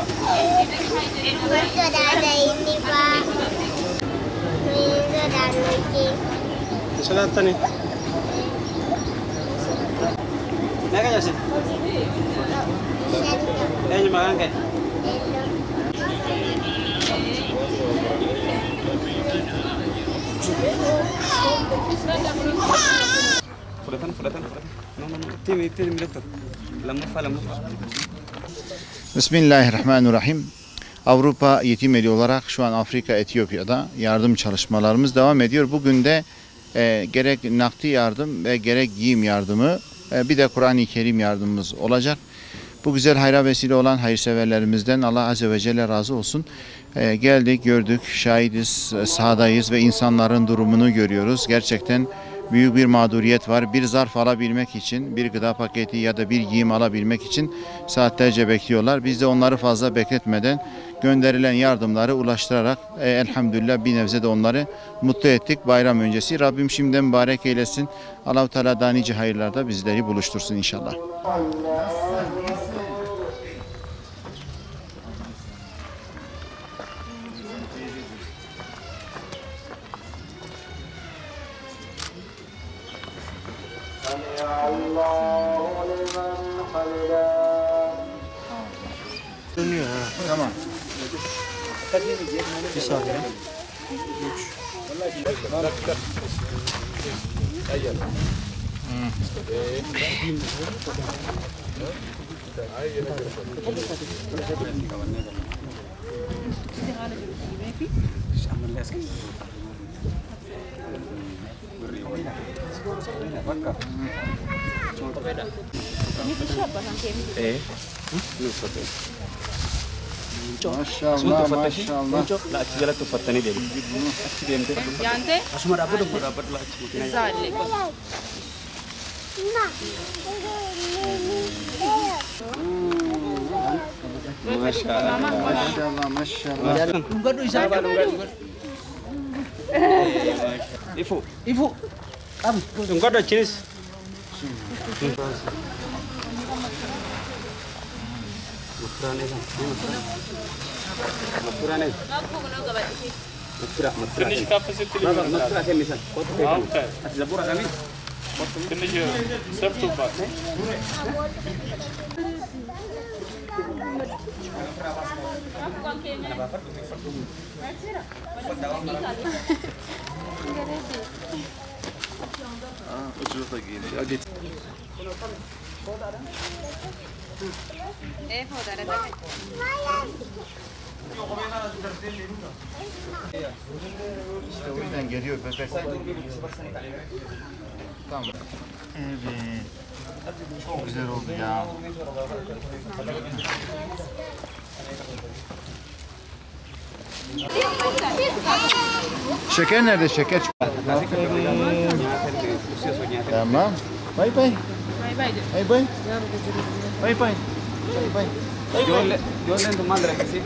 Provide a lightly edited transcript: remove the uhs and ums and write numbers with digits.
Sudah ada ini Pak. Ini sudah lucu. Selatan nih. Naik aja sih. Ini makan kayak. Fırlatan. Tim doktor. Lamuffa. Bismillahirrahmanirrahim. Avrupa Yetim Evi olarak şu an Afrika, Etiyopya'da yardım çalışmalarımız devam ediyor. Bugün de gerek nakdi yardım ve gerek giyim yardımı bir de Kur'an-ı Kerim yardımımız olacak. Bu güzel hayra vesile olan hayırseverlerimizden Allah Azze ve Celle razı olsun. Geldik, gördük, şahidiz, sahadayız ve insanların durumunu görüyoruz. Gerçekten büyük bir mağduriyet var. Bir zarf alabilmek için, bir gıda paketi ya da bir giyim alabilmek için saatlerce bekliyorlar. Biz de onları fazla bekletmeden gönderilen yardımları ulaştırarak elhamdülillah bir nebze de onları mutlu ettik bayram öncesi. Rabbim şimdiden mübarek eylesin. Allah-u Teala daha nice hayırlarda bizleri buluştursun inşallah. Dönüyor ha. Tamam. Bir saniye. 3. Maşallah, maşallah. La jalan tu fatani deh. Yante? Asuma dapat la. Zale. Maşallah. Maşallah, maşallah. Ibu. Enggak ada jenis. Finish capacity. Okay. Finish serve to back. İşte o yüzden geliyor bebek. Tamam. Evet. Çok güzel oldu ya. Şeker nerede? Şeker. Tamam. Bye bye. Bye bye. Bye bye. Bye bye. Yo le tu madre que sí.